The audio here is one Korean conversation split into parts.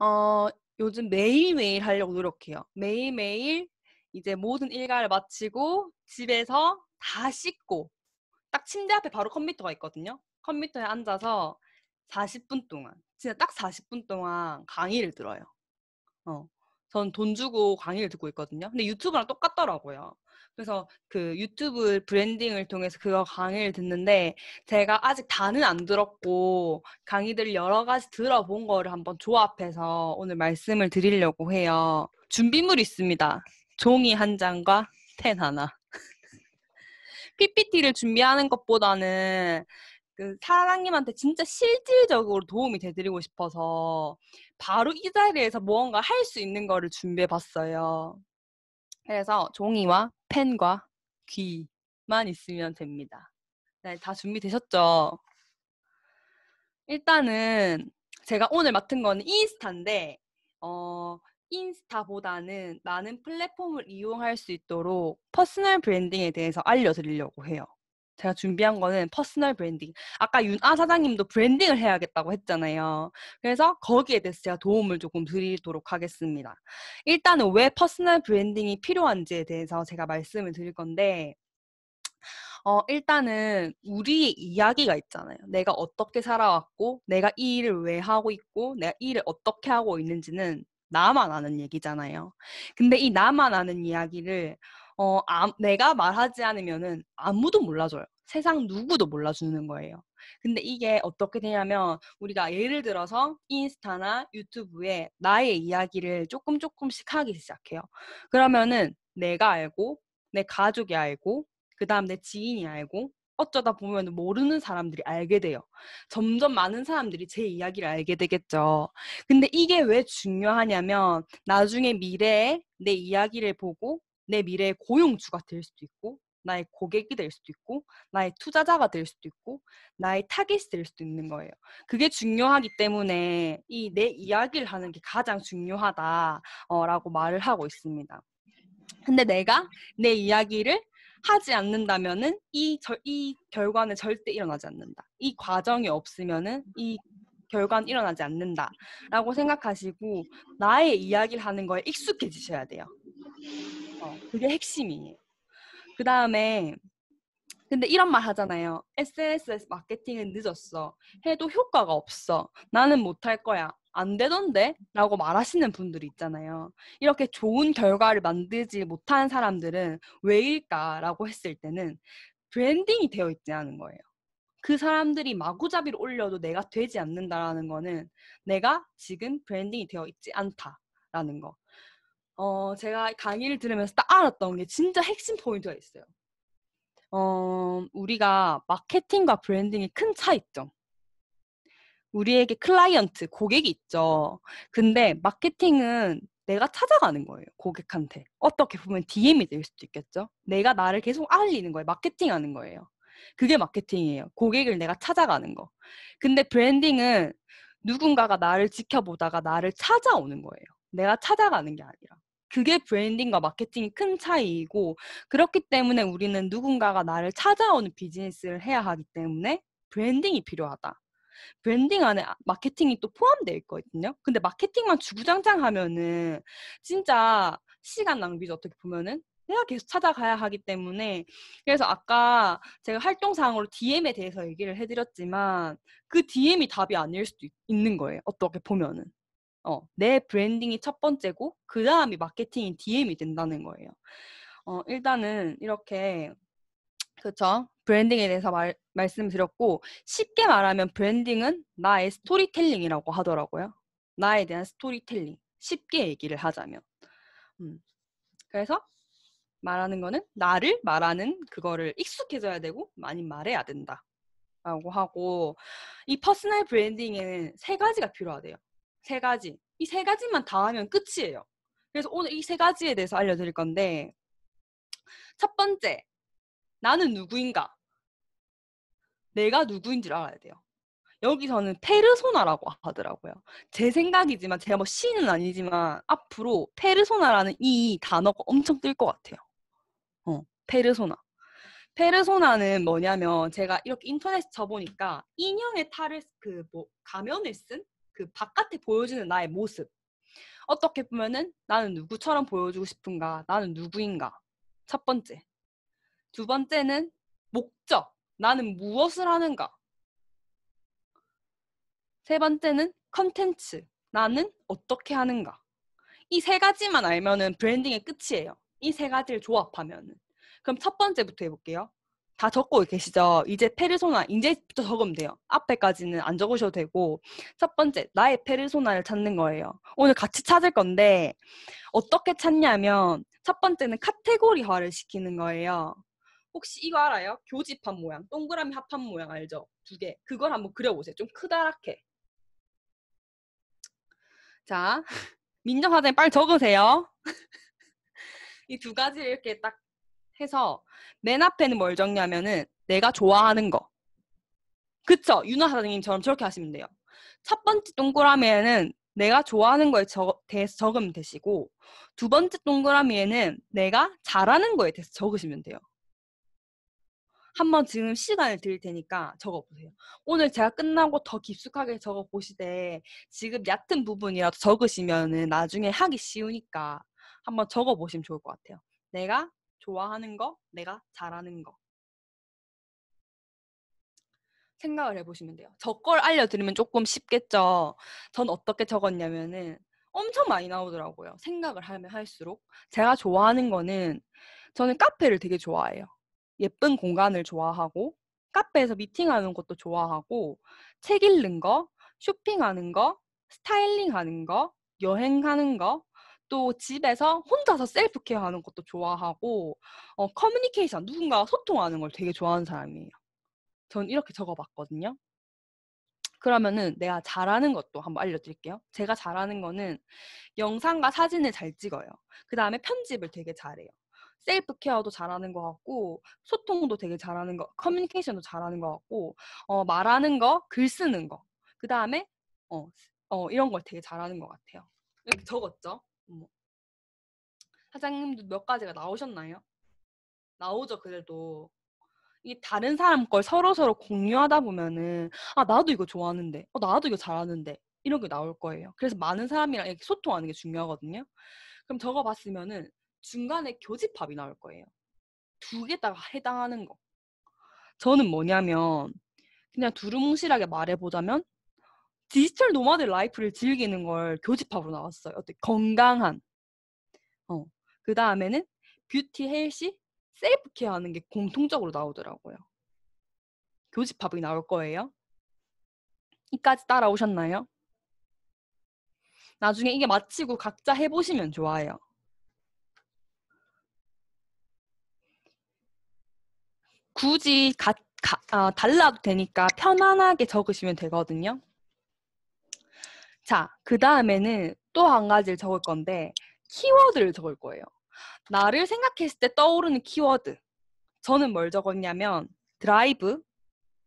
어, 요즘 매일매일 하려고 노력해요. 매일매일 이제 모든 일과를 마치고 집에서 다 씻고 딱 침대 앞에 바로 컴퓨터가 있거든요. 컴퓨터에 앉아서 40분 동안, 진짜 딱 40분 동안 강의를 들어요. 어. 전 돈 주고 강의를 듣고 있거든요. 근데 유튜브랑 똑같더라고요. 그래서 그 유튜브 브랜딩을 통해서 그거 강의를 듣는데 제가 아직 다는 안 들었고 강의들 여러 가지 들어본 거를 한번 조합해서 오늘 말씀을 드리려고 해요. 준비물이 있습니다. 종이 한 장과 펜 하나. PPT를 준비하는 것보다는 그 사장님한테 진짜 실질적으로 도움이 돼드리고 싶어서 바로 이 자리에서 무언가 할 수 있는 거를 준비해 봤어요. 그래서 종이와 펜과 귀만 있으면 됩니다. 네, 다 준비되셨죠? 일단은 제가 오늘 맡은 거는 인스타인데 인스타보다는 많은 플랫폼을 이용할 수 있도록 퍼스널 브랜딩에 대해서 알려드리려고 해요. 제가 준비한 거는 퍼스널 브랜딩. 아까 윤아 사장님도 브랜딩을 해야겠다고 했잖아요. 그래서 거기에 대해서 제가 도움을 조금 드리도록 하겠습니다. 일단은 왜 퍼스널 브랜딩이 필요한지에 대해서 제가 말씀을 드릴 건데 일단은 우리의 이야기가 있잖아요. 내가 어떻게 살아왔고, 내가 이 일을 왜 하고 있고, 내가 이 일을 어떻게 하고 있는지는 나만 아는 얘기잖아요. 근데 이 나만 아는 이야기를 내가 말하지 않으면은 아무도 몰라줘요. 세상 누구도 몰라주는 거예요. 근데 이게 어떻게 되냐면 우리가 예를 들어서 인스타나 유튜브에 나의 이야기를 조금씩 하기 시작해요. 그러면은 내가 알고, 내 가족이 알고, 그 다음 내 지인이 알고 어쩌다 보면 모르는 사람들이 알게 돼요. 점점 많은 사람들이 제 이야기를 알게 되겠죠. 근데 이게 왜 중요하냐면 나중에 미래에 내 이야기를 보고 내 미래의 고용주가 될 수도 있고 나의 고객이 될 수도 있고 나의 투자자가 될 수도 있고 나의 타겟이 될 수도 있는 거예요. 그게 중요하기 때문에 이 내 이야기를 하는 게 가장 중요하다라고 말을 하고 있습니다. 근데 내가 내 이야기를 하지 않는다면은 이 결과는 절대 일어나지 않는다. 이 과정이 없으면은 이 결과는 일어나지 않는다라고 생각하시고 나의 이야기를 하는 거에 익숙해지셔야 돼요. 그게 핵심이에요. 그 다음에 근데 이런 말 하잖아요. SNS 마케팅은 늦었어. 해도 효과가 없어. 나는 못할 거야. 안 되던데? 라고 말하시는 분들이 있잖아요. 이렇게 좋은 결과를 만들지 못한 사람들은 왜일까라고 했을 때는 브랜딩이 되어 있지 않은 거예요. 그 사람들이 마구잡이로 올려도 내가 되지 않는다라는 거는 내가 지금 브랜딩이 되어 있지 않다라는 거. 제가 강의를 들으면서 딱 알았던 게 진짜 핵심 포인트가 있어요. 우리가 마케팅과 브랜딩의 큰 차이점. 우리에게 클라이언트, 고객이 있죠. 근데 마케팅은 내가 찾아가는 거예요, 고객한테. 어떻게 보면 DM이 될 수도 있겠죠. 내가 나를 계속 알리는 거예요. 마케팅하는 거예요. 그게 마케팅이에요. 고객을 내가 찾아가는 거. 근데 브랜딩은 누군가가 나를 지켜보다가 나를 찾아오는 거예요. 내가 찾아가는 게 아니라. 그게 브랜딩과 마케팅이 큰 차이이고 그렇기 때문에 우리는 누군가가 나를 찾아오는 비즈니스를 해야 하기 때문에 브랜딩이 필요하다. 브랜딩 안에 마케팅이 또 포함되어 있거든요. 근데 마케팅만 주구장창 하면은 진짜 시간 낭비죠. 어떻게 보면은. 내가 계속 찾아가야 하기 때문에 그래서 아까 제가 활동상으로 DM에 대해서 얘기를 해드렸지만 그 DM이 답이 아닐 수도 있는 거예요. 어떻게 보면은. 내 브랜딩이 첫 번째고 그 다음이 마케팅인 DM이 된다는 거예요. 일단은 이렇게 그렇죠. 브랜딩에 대해서 말씀드렸고 쉽게 말하면 브랜딩은 나의 스토리텔링이라고 하더라고요. 나에 대한 스토리텔링. 쉽게 얘기를 하자면. 그래서 말하는 거는 나를 말하는 그거를 익숙해져야 되고 많이 말해야 된다. 라고 하고 이 퍼스널 브랜딩에는 세 가지가 필요하대요. 세 가지. 이 세 가지만 다 하면 끝이에요. 그래서 오늘 이 세 가지에 대해서 알려드릴 건데 첫 번째, 나는 누구인가? 내가 누구인지를 알아야 돼요. 여기서는 페르소나라고 하더라고요. 제 생각이지만 제가 뭐 C는 아니지만 앞으로 페르소나라는 이 단어가 엄청 뜰 것 같아요. 페르소나. 페르소나는 뭐냐면 제가 이렇게 인터넷에 쳐보니까 인형의 탈을 가면을 쓴 그 바깥에 보여주는 나의 모습. 어떻게 보면은 나는 누구처럼 보여주고 싶은가? 나는 누구인가? 첫 번째. 두 번째는 목적. 나는 무엇을 하는가? 세 번째는 컨텐츠. 나는 어떻게 하는가? 이 세 가지만 알면은 브랜딩의 끝이에요. 이 세 가지를 조합하면은. 그럼 첫 번째부터 해볼게요. 다 적고 계시죠? 이제 페르소나, 이제부터 적으면 돼요. 앞에까지는 안 적으셔도 되고. 첫 번째, 나의 페르소나를 찾는 거예요. 오늘 같이 찾을 건데, 어떻게 찾냐면, 첫 번째는 카테고리화를 시키는 거예요. 혹시 이거 알아요? 교집합 모양, 동그라미 합합 모양 알죠? 두 개. 그걸 한번 그려보세요. 좀 크다랗게. 자, 민정 사장님 빨리 적으세요. 이 두 가지를 이렇게 딱 해서 맨 앞에는 뭘 적냐면은 내가 좋아하는 거. 그쵸? 윤아 사장님처럼 저렇게 하시면 돼요. 첫 번째 동그라미에는 내가 좋아하는 거에 대해서 적으면 되시고 두 번째 동그라미에는 내가 잘하는 거에 대해서 적으시면 돼요. 한번 지금 시간을 드릴 테니까 적어보세요. 오늘 제가 끝나고 더 깊숙하게 적어보시되 지금 얕은 부분이라도 적으시면은 나중에 하기 쉬우니까 한번 적어보시면 좋을 것 같아요. 내가 좋아하는 거, 내가 잘하는 거. 생각을 해보시면 돼요. 저 걸 알려드리면 조금 쉽겠죠. 전 어떻게 적었냐면은 엄청 많이 나오더라고요. 생각을 하면 할수록. 제가 좋아하는 거는 저는 카페를 되게 좋아해요. 예쁜 공간을 좋아하고 카페에서 미팅하는 것도 좋아하고 책 읽는 거, 쇼핑하는 거, 스타일링하는 거, 여행하는 거, 또 집에서 혼자서 셀프 케어하는 것도 좋아하고 커뮤니케이션, 누군가와 소통하는 걸 되게 좋아하는 사람이에요. 전 이렇게 적어봤거든요. 그러면은 내가 잘하는 것도 한번 알려드릴게요. 제가 잘하는 거는 영상과 사진을 잘 찍어요. 그 다음에 편집을 되게 잘해요. 셀프 케어도 잘하는 것 같고 소통도 되게 잘하는 거, 커뮤니케이션도 잘하는 것 같고 말하는 거, 글 쓰는 거. 그 다음에 이런 걸 되게 잘하는 것 같아요. 이렇게 적었죠? 사장님도 몇 가지가 나오셨나요? 나오죠, 그래도. 이 다른 사람 걸 서로서로 공유하다 보면은 나도 이거 좋아하는데 나도 이거 잘하는데 이런 게 나올 거예요. 그래서 많은 사람이랑 이렇게 소통하는 게 중요하거든요. 그럼 적어봤으면은 중간에 교집합이 나올 거예요. 두 개다가 해당하는 거. 저는 뭐냐면 그냥 두루뭉실하게 말해보자면 디지털 노마드 라이프를 즐기는 걸 교집합으로 나왔어요. 어때? 건강한. 그 다음에는 뷰티, 헬시, 셀프 케어 하는 게 공통적으로 나오더라고요. 교집합이 나올 거예요. 이까지 따라오셨나요? 나중에 이게 마치고 각자 해보시면 좋아요. 굳이 달라도 되니까 편안하게 적으시면 되거든요. 자, 그 다음에는 또 한 가지를 적을 건데 키워드를 적을 거예요. 나를 생각했을 때 떠오르는 키워드. 저는 뭘 적었냐면 드라이브.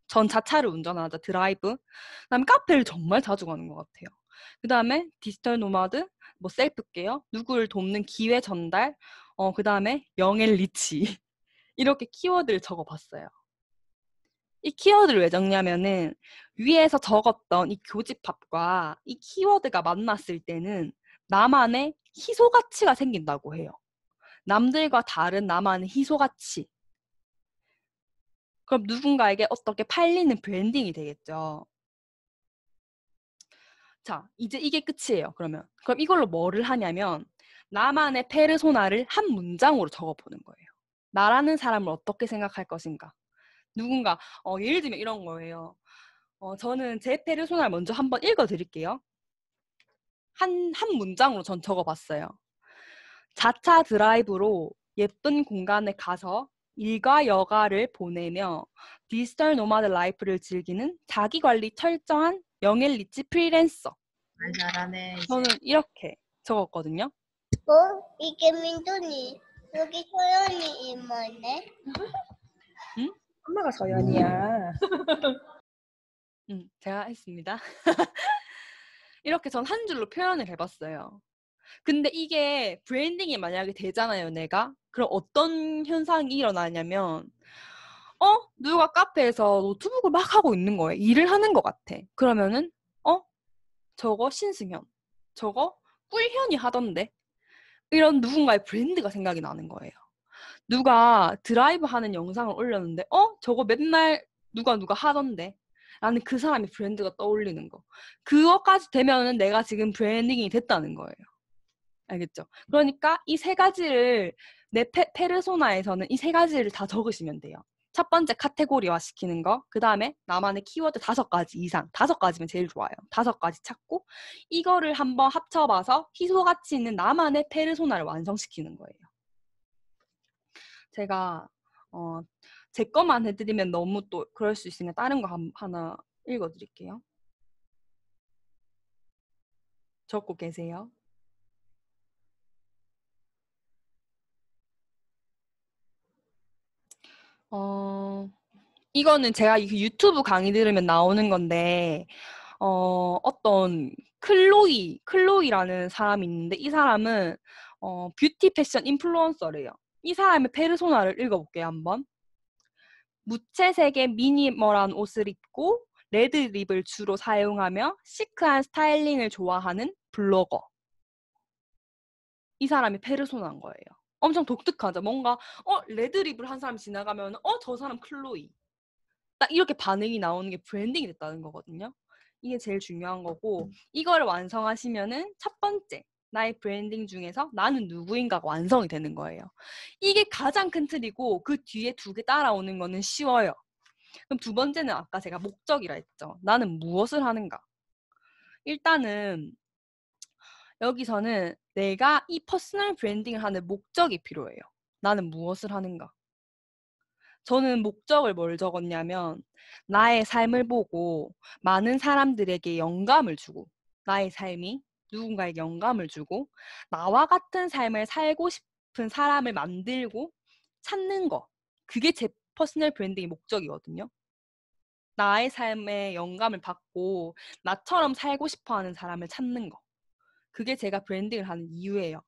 전 자차를 운전하자 드라이브. 그다음에 카페를 정말 자주 가는 것 같아요. 그 다음에 디지털 노마드, 뭐 셀프 케어, 누구를 돕는 기회 전달, 그 다음에 영앤 리치 이렇게 키워드를 적어봤어요. 이 키워드를 왜 적냐면은 위에서 적었던 이 교집합과 이 키워드가 만났을 때는 나만의 희소 가치가 생긴다고 해요. 남들과 다른 나만의 희소 가치. 그럼 누군가에게 어떻게 팔리는 브랜딩이 되겠죠. 자, 이제 이게 끝이에요. 그럼 이걸로 뭐를 하냐면 나만의 페르소나를 한 문장으로 적어보는 거예요. 나라는 사람을 어떻게 생각할 것인가. 누군가 예를 들면 이런 거예요. 저는 제 페르소나를 먼저 한번 읽어드릴게요. 한 문장으로 전 적어봤어요. 자차 드라이브로 예쁜 공간에 가서 일과 여가를 보내며 디지털 노마드 라이프를 즐기는 자기관리 철저한 영앤 리치 프리랜서. 잘하네. 저는 이렇게 적었거든요. 이게 민준이. 여기 소연이 이모네. 응? 엄마가 서연이야. 제가 했습니다. 이렇게 전 한 줄로 표현을 해봤어요. 근데 이게 브랜딩이 만약에 되잖아요, 내가. 그럼 어떤 현상이 일어나냐면 누가 카페에서 노트북을 막 하고 있는 거예요. 일을 하는 것 같아. 그러면은 저거 신승현, 저거 꿀현이 하던데 이런 누군가의 브랜드가 생각이 나는 거예요. 누가 드라이브 하는 영상을 올렸는데 저거 맨날 누가 하던데 라는 그 사람의 브랜드가 떠올리는 거. 그것까지 되면은 내가 지금 브랜딩이 됐다는 거예요. 알겠죠? 그러니까 이 세 가지를 내 페르소나에서는 이 세 가지를 다 적으시면 돼요. 첫 번째 카테고리화 시키는 거, 그 다음에 나만의 키워드 5가지 이상, 5가지면 제일 좋아요. 5가지 찾고 이거를 한번 합쳐봐서 희소가치 있는 나만의 페르소나를 완성시키는 거예요. 제가 제 것만 해드리면 너무 또 그럴 수 있으니까 다른 거 하나 읽어드릴게요. 적고 계세요? 이거는 제가 유튜브 강의 들으면 나오는 건데 어떤 클로이라는 사람이 있는데 이 사람은 뷰티 패션 인플루언서래요. 이 사람의 페르소나를 읽어볼게요, 한번. 무채색의 미니멀한 옷을 입고 레드 립을 주로 사용하며 시크한 스타일링을 좋아하는 블로거. 이 사람이 페르소나인 거예요. 엄청 독특하죠. 뭔가 레드 립을 한 사람이 지나가면 저 사람 클로이. 딱 이렇게 반응이 나오는 게 브랜딩이 됐다는 거거든요. 이게 제일 중요한 거고 이거를 완성하시면은 첫 번째 나의 브랜딩 중에서 나는 누구인가가 완성이 되는 거예요. 이게 가장 큰 틀이고 그 뒤에 2개 따라오는 거는 쉬워요. 그럼 두 번째는 아까 제가 목적이라 했죠. 나는 무엇을 하는가? 일단은 여기서는 내가 이 퍼스널 브랜딩을 하는 목적이 필요해요. 나는 무엇을 하는가? 저는 목적을 뭘 적었냐면 나의 삶을 보고 많은 사람들에게 영감을 주고 나의 삶이 누군가에게 영감을 주고 나와 같은 삶을 살고 싶은 사람을 만들고 찾는 거. 그게 제 퍼스널 브랜딩의 목적이거든요. 나의 삶에 영감을 받고 나처럼 살고 싶어하는 사람을 찾는 거. 그게 제가 브랜딩을 하는 이유예요.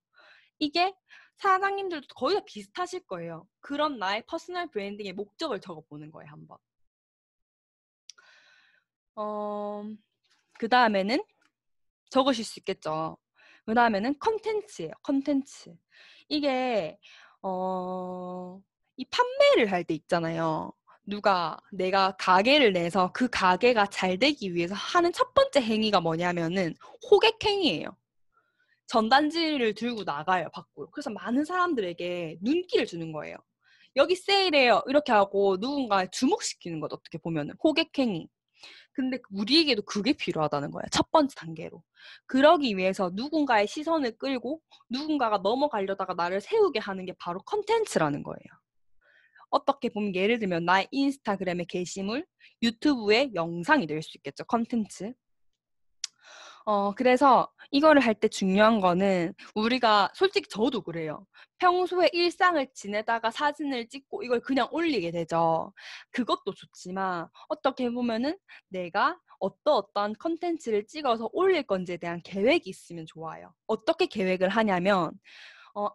이게 사장님들도 거의 다 비슷하실 거예요. 그런 나의 퍼스널 브랜딩의 목적을 적어보는 거예요, 한번. 그 다음에는 적으실 수 있겠죠. 그 다음에는 컨텐츠예요, 컨텐츠. 이게 이 판매를 할 때 있잖아요. 내가 가게를 내서 그 가게가 잘 되기 위해서 하는 첫 번째 행위가 뭐냐면은 호객 행위예요. 전단지를 들고 나가요, 밖으로. 그래서 많은 사람들에게 눈길을 주는 거예요. 여기 세일해요. 이렇게 하고 누군가 주목시키는 것, 어떻게 보면 호객행위. 근데 우리에게도 그게 필요하다는 거예요. 첫 번째 단계로. 그러기 위해서 누군가의 시선을 끌고 누군가가 넘어가려다가 나를 세우게 하는 게 바로 컨텐츠라는 거예요. 어떻게 보면 예를 들면 나의 인스타그램의 게시물, 유튜브의 영상이 될 수 있겠죠. 컨텐츠. 그래서 이거를 할 때 중요한 거는 우리가 솔직히 저도 그래요. 평소에 일상을 지내다가 사진을 찍고 이걸 그냥 올리게 되죠. 그것도 좋지만 어떻게 보면은 내가 어떠한 컨텐츠를 찍어서 올릴 건지에 대한 계획이 있으면 좋아요. 어떻게 계획을 하냐면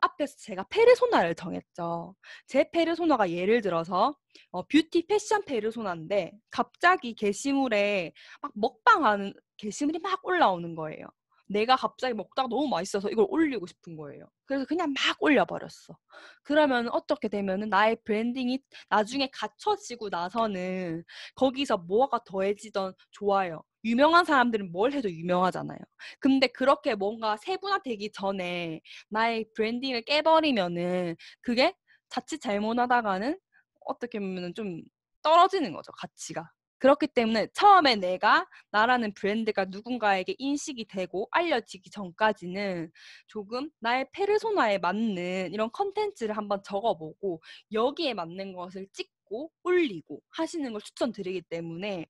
앞에서 제가 페르소나를 정했죠. 제 페르소나가 예를 들어서 뷰티 패션 페르소나인데 갑자기 게시물에 막 먹방하는 게시물이 막 올라오는 거예요. 내가 갑자기 먹다가 너무 맛있어서 이걸 올리고 싶은 거예요. 그래서 그냥 막 올려버렸어. 그러면 어떻게 되면은 나의 브랜딩이 나중에 갖춰지고 나서는 거기서 뭐가 더해지던 좋아요. 유명한 사람들은 뭘 해도 유명하잖아요. 근데 그렇게 뭔가 세분화되기 전에 나의 브랜딩을 깨버리면은 그게 자칫 잘못하다가는 어떻게 보면 좀 떨어지는 거죠, 가치가. 그렇기 때문에 처음에 내가 나라는 브랜드가 누군가에게 인식이 되고 알려지기 전까지는 조금 나의 페르소나에 맞는 이런 컨텐츠를 한번 적어보고 여기에 맞는 것을 찍고 올리고 하시는 걸 추천드리기 때문에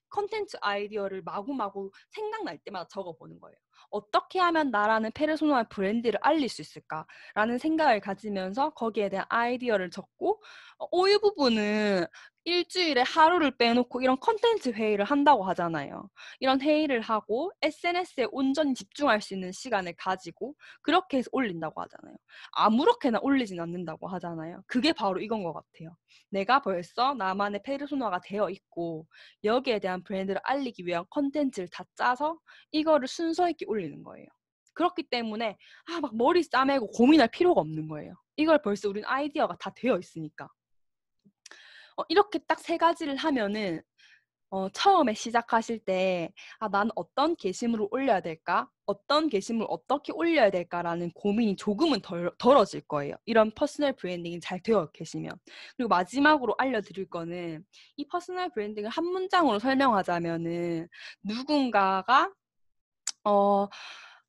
컨텐츠 아이디어를 마구마구 생각날 때마다 적어보는 거예요. 어떻게 하면 나라는 페르소나 브랜드를 알릴 수 있을까라는 생각을 가지면서 거기에 대한 아이디어를 적고 이 부분은 일주일에 하루를 빼놓고 이런 컨텐츠 회의를 한다고 하잖아요. 이런 회의를 하고 SNS에 온전히 집중할 수 있는 시간을 가지고 그렇게 해서 올린다고 하잖아요. 아무렇게나 올리진 않는다고 하잖아요. 그게 바로 이건 것 같아요. 내가 벌써 나만의 페르소나가 되어 있고 여기에 대한 브랜드를 알리기 위한 컨텐츠를 다 짜서 이거를 순서 있게 올리는 거예요. 그렇기 때문에 막 머리 싸매고 고민할 필요가 없는 거예요. 이걸 벌써 우린 아이디어가 다 되어 있으니까. 이렇게 딱 세 가지를 하면은 처음에 시작하실 때 난 어떤 게시물을 올려야 될까? 어떤 게시물을 어떻게 올려야 될까라는 고민이 조금은 덜어질 거예요. 이런 퍼스널 브랜딩이 잘 되어 계시면. 그리고 마지막으로 알려드릴 거는 이 퍼스널 브랜딩을 한 문장으로 설명하자면은 누군가가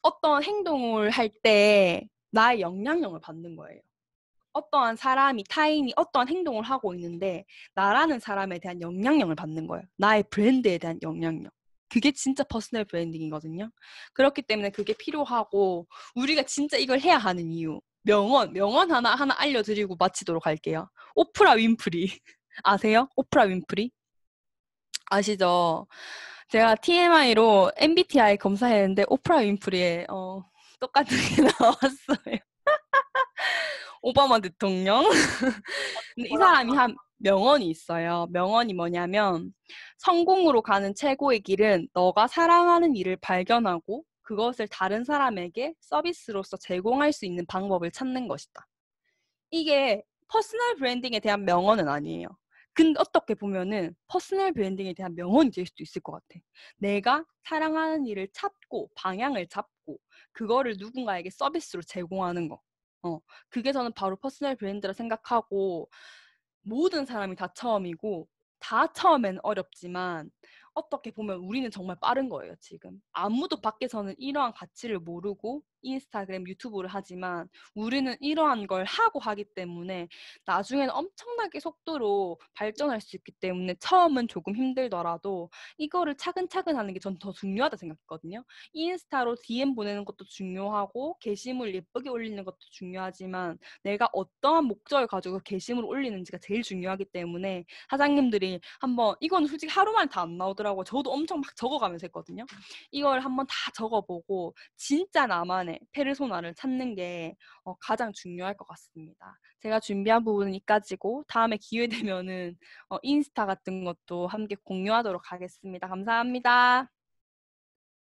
어떤 행동을 할 때 나의 영향력을 받는 거예요. 어떠한 사람이, 타인이 어떠한 행동을 하고 있는데 나라는 사람에 대한 영향력을 받는 거예요. 나의 브랜드에 대한 영향력. 그게 진짜 퍼스널 브랜딩이거든요. 그렇기 때문에 그게 필요하고 우리가 진짜 이걸 해야 하는 이유. 명언 하나 알려드리고 마치도록 할게요. 오프라 윈프리. 아세요? 오프라 윈프리? 아시죠? 제가 TMI로 MBTI 검사했는데 오프라 윈프리에 똑같은 게 나왔어요. 오바마 대통령. 근데 이 사람이 한 명언이 있어요. 명언이 뭐냐면 성공으로 가는 최고의 길은 너가 사랑하는 일을 발견하고 그것을 다른 사람에게 서비스로서 제공할 수 있는 방법을 찾는 것이다. 이게 퍼스널 브랜딩에 대한 명언은 아니에요. 근데 어떻게 보면은 퍼스널 브랜딩에 대한 명언이 될 수도 있을 것 같아. 내가 사랑하는 일을 찾고 방향을 잡고 그거를 누군가에게 서비스로 제공하는 거. 그게 저는 바로 퍼스널 브랜드라 생각하고 모든 사람이 다 처음이고 다 처음엔 어렵지만 어떻게 보면 우리는 정말 빠른 거예요, 지금. 아무도 밖에서는 이러한 가치를 모르고 인스타그램, 유튜브를 하지만 우리는 이러한 걸 하고 하기 때문에 나중에는 엄청나게 속도로 발전할 수 있기 때문에 처음은 조금 힘들더라도 이거를 차근차근 하는 게 전 더 중요하다 생각했거든요. 인스타로 DM 보내는 것도 중요하고 게시물 예쁘게 올리는 것도 중요하지만 내가 어떠한 목적을 가지고 게시물을 올리는지가 제일 중요하기 때문에 사장님들이 한번 이건 솔직히 하루만 다 안 나오더라고요. 저도 엄청 막 적어가면서 했거든요. 이걸 한번 다 적어보고 진짜 나만의 페르소나를 찾는 게 가장 중요할 것 같습니다. 제가 준비한 부분은 이까지고 다음에 기회 되면은 인스타 같은 것도 함께 공유하도록 하겠습니다. 감사합니다.